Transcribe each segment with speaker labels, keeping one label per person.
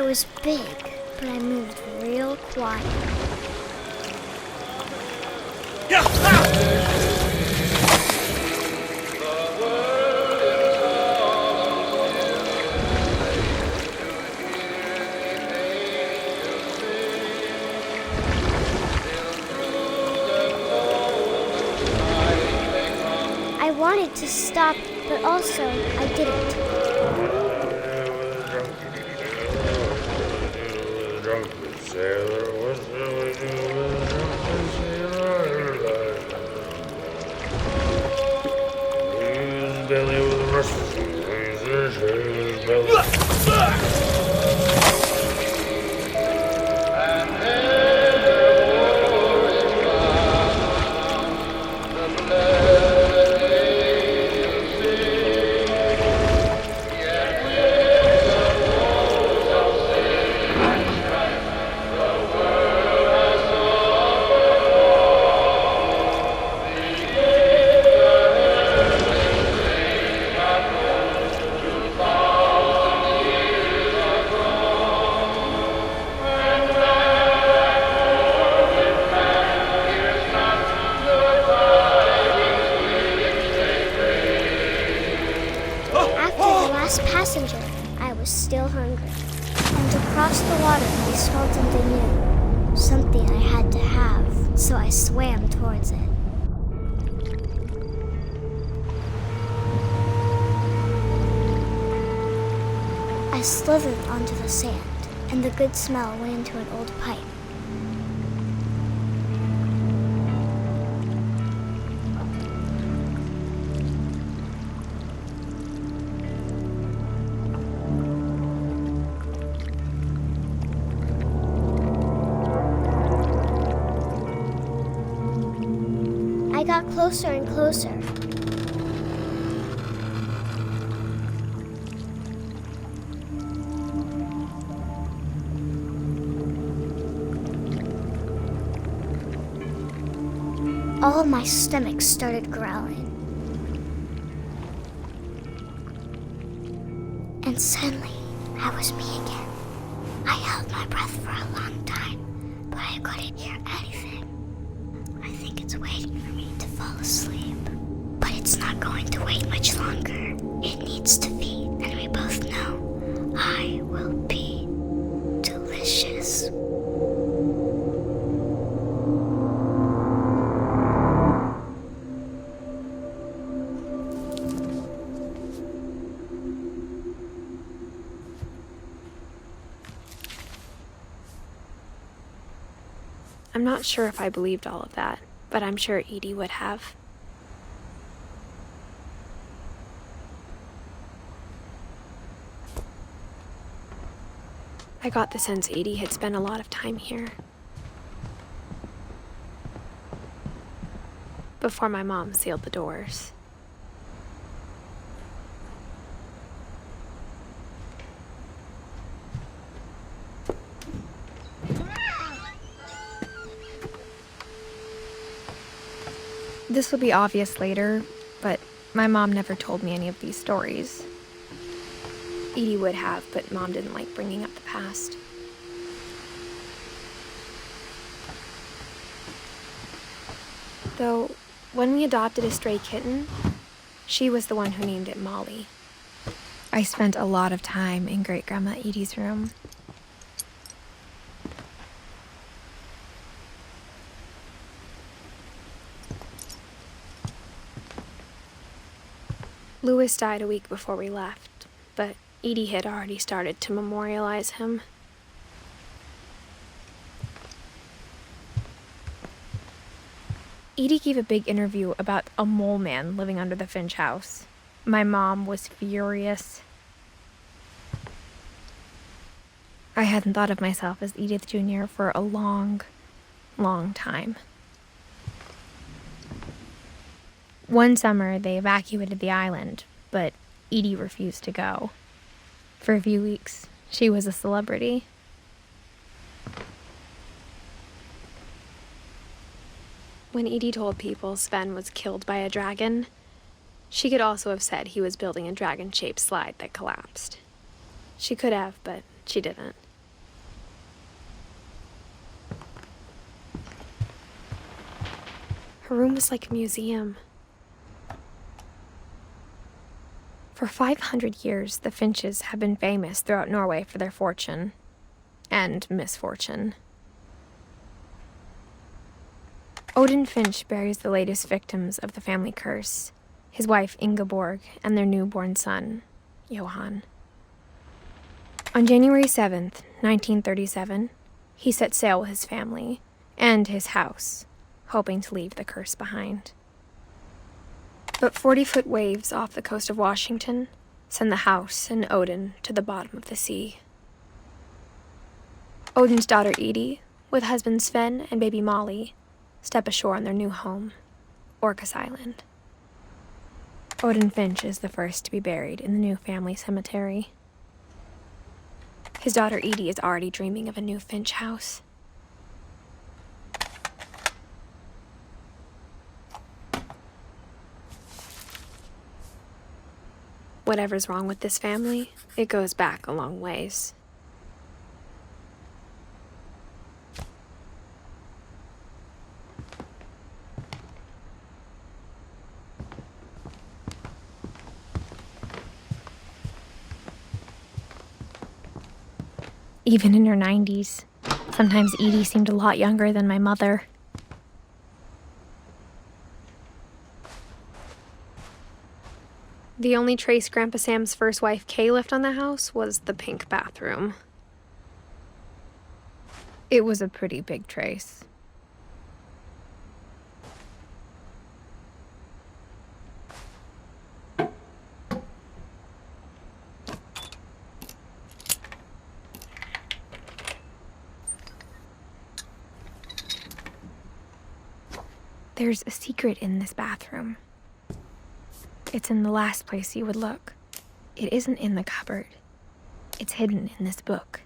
Speaker 1: was big, but I moved real quiet. I wanted to stop, but also I didn't. Passenger, I was still hungry. And across the water, I smelled something new. Something I had to have, so I swam towards it. I slithered onto the sand, and the good smell went into an old pipe. I got closer and closer. All of my stomach started growling. And suddenly, I was me again. I held my breath for a long time, but I couldn't hear anything. I think it's waiting for me to fall asleep. But it's not going to wait much longer. It needs to feed, and we both know I will be delicious.
Speaker 2: I'm not sure if I believed all of that, but I'm sure Edie would have. I got the sense Edie had spent a lot of time here. Before my mom sealed the doors. This will be obvious later, but my mom never told me any of these stories. Edie would have, but Mom didn't like bringing up the past. Though, when we adopted a stray kitten, she was the one who named it Molly. I spent a lot of time in Great-Grandma Edie's room. Louis died a week before we left, but Edie had already started to memorialize him. Edie gave a big interview about a mole man living under the Finch house. My mom was furious. I hadn't thought of myself as Edith Jr. for a long, long time. One summer, they evacuated the island, but Edie refused to go. For a few weeks, she was a celebrity. When Edie told people Sven was killed by a dragon, she could also have said he was building a dragon-shaped slide that collapsed. She could have, but she didn't. Her room was like a museum. For 500 years, the Finches have been famous throughout Norway for their fortune and misfortune. Odin Finch buries the latest victims of the family curse, his wife Ingeborg and their newborn son, Johan. On January 7th, 1937, he set sail with his family and his house, hoping to leave the curse behind. But 40-foot waves off the coast of Washington send the house and Odin to the bottom of the sea. Odin's daughter Edie, with husband Sven and baby Molly, step ashore on their new home, Orcas Island. Odin Finch is the first to be buried in the new family cemetery. His daughter Edie is already dreaming of a new Finch house. Whatever's wrong with this family, it goes back a long ways. Even in her 90s, sometimes Edie seemed a lot younger than my mother. The only trace Grandpa Sam's first wife Kay left on the house was the pink bathroom. It was a pretty big trace. There's a secret in this bathroom. It's in the last place you would look. It isn't in the cupboard. It's hidden in this book.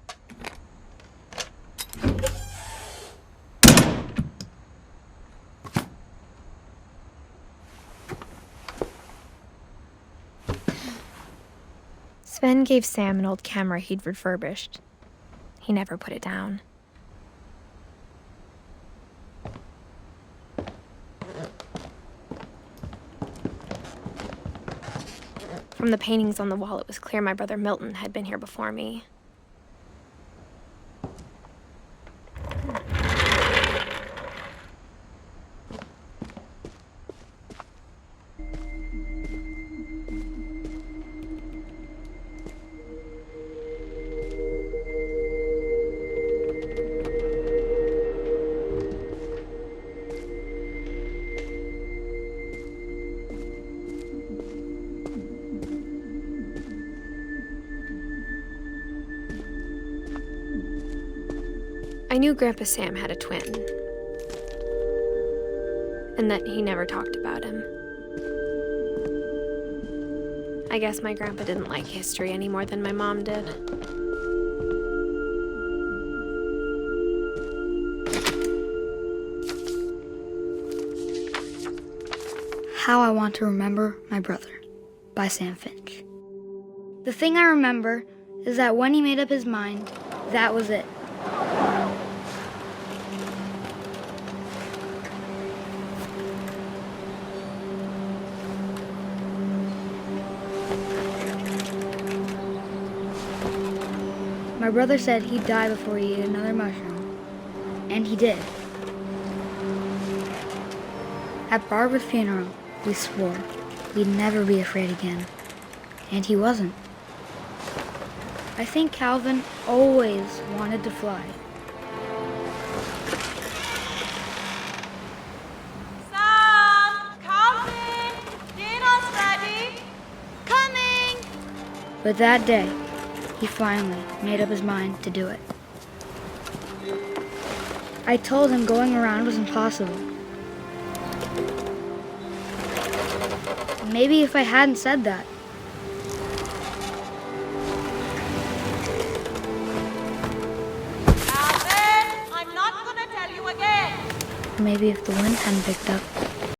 Speaker 2: Sven gave Sam an old camera he'd refurbished. He never put it down. From the paintings on the wall, it was clear my brother Milton had been here before me. I knew Grandpa Sam had a twin, and that he never talked about him. I guess my grandpa didn't like history any more than my mom did.
Speaker 3: How I Want to Remember My Brother by Sam Finch. The thing I remember is that when he made up his mind, that was it. My brother said he'd die before he ate another mushroom, and he did. At Barbara's funeral, we swore we'd never be afraid again, and he wasn't. I think Calvin always wanted to fly.
Speaker 4: Sam! Calvin! Dinner's ready! Coming!
Speaker 3: But that day, he finally made up his mind to do it. I told him going around was impossible. Maybe if I hadn't said that.
Speaker 4: Calvin! I'm not gonna tell you again!
Speaker 3: Maybe if the wind hadn't picked up.